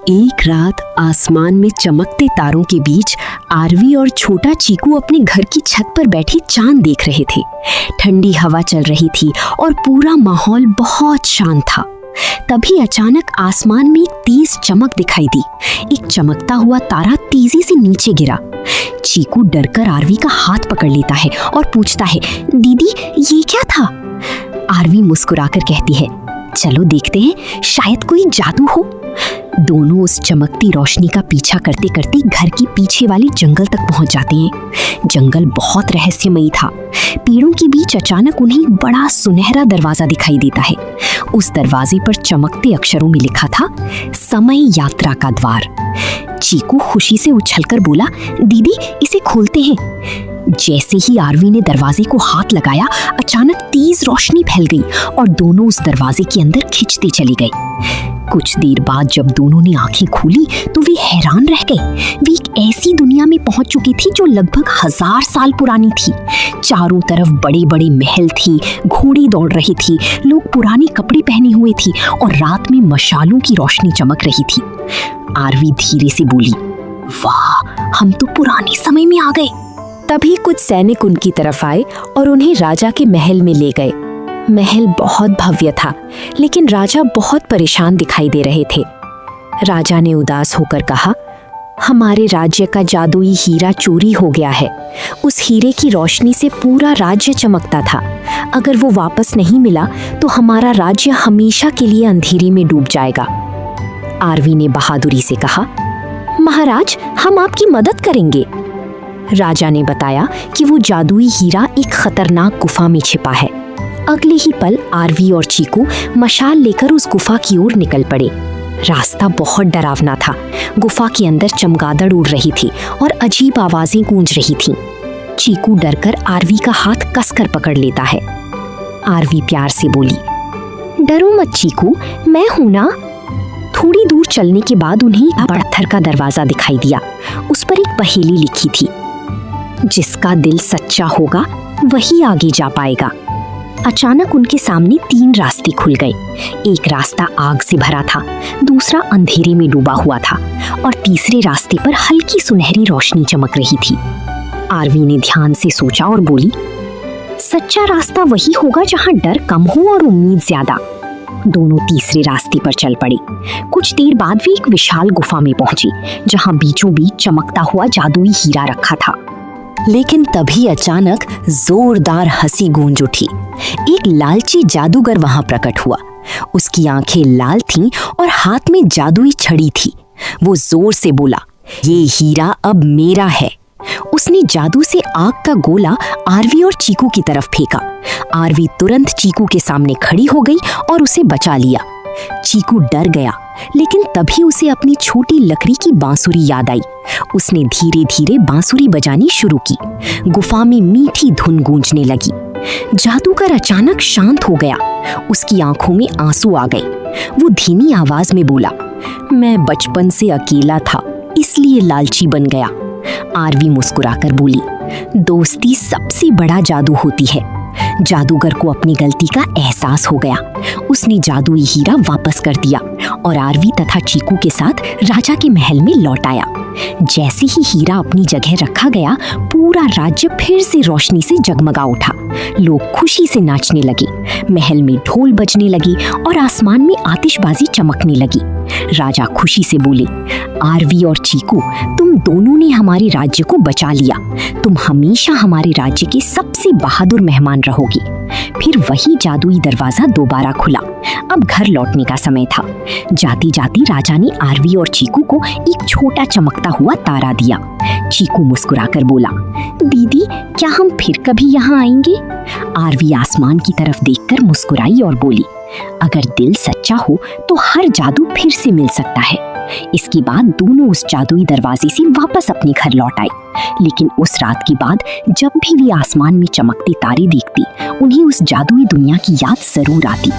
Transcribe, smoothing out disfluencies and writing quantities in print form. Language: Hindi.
एक रात आसमान में चमकते तारों के बीच आरवी और छोटा चीकू अपने घर की छत पर बैठे चांद देख रहे थे। ठंडी हवा चल रही थी और पूरा माहौल बहुत शांत था। तभी अचानक आसमान में एक तेज चमक दिखाई दी। एक चमकता हुआ तारा तेजी से नीचे गिरा। चीकू डरकर आरवी का हाथ पकड़ लेता है और पूछता है, दीदी ये क्या था? आरवी मुस्कुराकर कहती है, चलो देखते हैं, शायद कोई जादू हो। दोनों उस चमकती रोशनी का पीछा करते करते घर की पीछे वाली जंगल तक पहुंच जाते हैं। जंगल बहुत रहस्यमयी था। पेड़ों के बीच अचानक उन्हें एक बड़ा सुनहरा दरवाजा दिखाई देता है। उस दरवाजे पर चमकते अक्षरों में लिखा था, समय यात्रा का द्वार। चीकू खुशी से उछलकर बोला, दीदी इसे खोलते हैं। जैसे ही आरवी ने दरवाजे को हाथ लगाया, अचानक तेज रोशनी फैल गई और दोनों उस दरवाजे के अंदर खिंचते चले गए। कुछ देर बाद जब दोनों ने आंखें खोली तो वे हैरान रह गए। वे एक ऐसी दुनिया में पहुंच चुकी थी जो लगभग 1000 साल पुरानी थी। चारों तरफ बड़े बड़े महल थी, घोड़े दौड़ रही थी, लोग पुराने कपड़े पहने हुए थी और रात में मशालों की रोशनी चमक रही थी। आरवी धीरे से बोली, वाह, हम तो पुराने समय में आ गए। तभी कुछ सैनिक उनकी तरफ आए और उन्हें राजा के महल में ले गए। महल बहुत भव्य था, लेकिन राजा बहुत परेशान दिखाई दे रहे थे। राजा ने उदास होकर कहा, हमारे राज्य का जादुई हीरा चोरी हो गया है। उस हीरे की रोशनी से पूरा राज्य चमकता था। अगर वो वापस नहीं मिला तो हमारा राज्य हमेशा के लिए अंधेरे में डूब जाएगा। आरवी ने बहादुरी से कहा, महाराज, हम आपकी मदद करेंगे। राजा ने बताया कि वो जादुई हीरा एक खतरनाक गुफा में छिपा है। अगले ही पल आरवी और चीकू मशाल लेकर उस गुफा की ओर निकल पड़े। रास्ता बहुत डरावना था। गुफा के अंदर चमगादड़ उड़ रही थी और अजीब आवाजें गूंज रही थीं। चीकू डरकर आरवी का हाथ कसकर पकड़ लेता है। आरवी प्यार से बोली, डरो मत चीकू, मैं हूं ना। थोड़ी दूर चलने के बाद उन्हें पत्थर का दरवाजा दिखाई दिया। उस पर एक पहेली लिखी थी, जिसका दिल सच्चा होगा वही आगे जा पाएगा। अचानक उनके सामने 3 रास्ते खुल गए। एक रास्ता आग से भरा था, दूसरा अंधेरे में डूबा हुआ था और तीसरे रास्ते पर हल्की सुनहरी रोशनी चमक रही थी। आरवी ने ध्यान से सोचा और बोली, सच्चा रास्ता वही होगा जहाँ डर कम हो और उम्मीद ज्यादा। दोनों तीसरे रास्ते पर चल पड़े। कुछ देर बाद वे एक विशाल गुफा में पहुंची, जहाँ बीचों बीच चमकता हुआ जादुई हीरा रखा था। लेकिन तभी अचानक जोरदार हंसी गूंज उठी। एक लालची जादूगर वहां प्रकट हुआ। उसकी आंखें लाल थीं और हाथ में जादुई छड़ी थी। वो जोर से बोला, ये हीरा अब मेरा है। उसने जादू से आग का गोला आरवी और चीकू की तरफ फेंका। आरवी तुरंत चीकू के सामने खड़ी हो गई और उसे बचा लिया। चीकू डर गया, लेकिन तभी उसे अपनी छोटी लकड़ी की बांसुरी याद आई। उसने धीरे धीरे बांसुरी बजानी शुरू की। गुफा में मीठी धुन गूंजने लगी। जादूगर अचानक शांत हो गया। उसकी आंखों में आंसू आ गए। वो धीमी आवाज में बोला, मैं बचपन से अकेला था, इसलिए लालची बन गया। आरवी मुस्कुराकर बोली, दोस्ती सबसे बड़ा जादू होती है। जादूगर को अपनी गलती का एहसास हो गया। उसने जादुई हीरा वापस कर दिया और आरवी तथा चीकू के साथ राजा के महल में लौट आया। जैसे ही हीरा अपनी जगह रखा गया, पूरा राज्य फिर से रोशनी से जगमगा उठा। लोग खुशी से नाचने लगे, महल में ढोल बजने लगे और आसमान में आतिशबाजी चमकने लगी। राजा खुशी से बोले, आरवी और चीकू, तुम दोनों ने हमारे राज्य को बचा लिया। तुम हमेशा हमारे राज्य के सबसे बहादुर मेहमान रहोगी। फिर वही जादुई दरवाजा दोबारा खुला। अब घर लौटने का समय था। जाते जाते राजा ने आरवी और चीकू को एक छोटा चमकता हुआ तारा दिया। चीकू मुस्कुराकर बोला, दीदी क्या हम फिर कभी यहाँ आएंगे? आरवी आसमान की तरफ देखकर मुस्कुराई और बोली, अगर दिल सच्चा हो तो हर जादू फिर से मिल सकता है। इसके बाद दोनों उस जादुई दरवाजे से वापस अपने घर लौट आए। लेकिन उस रात के बाद जब भी वे आसमान में चमकते तारे देखती, उन्हें उस जादुई दुनिया की याद जरूर आती।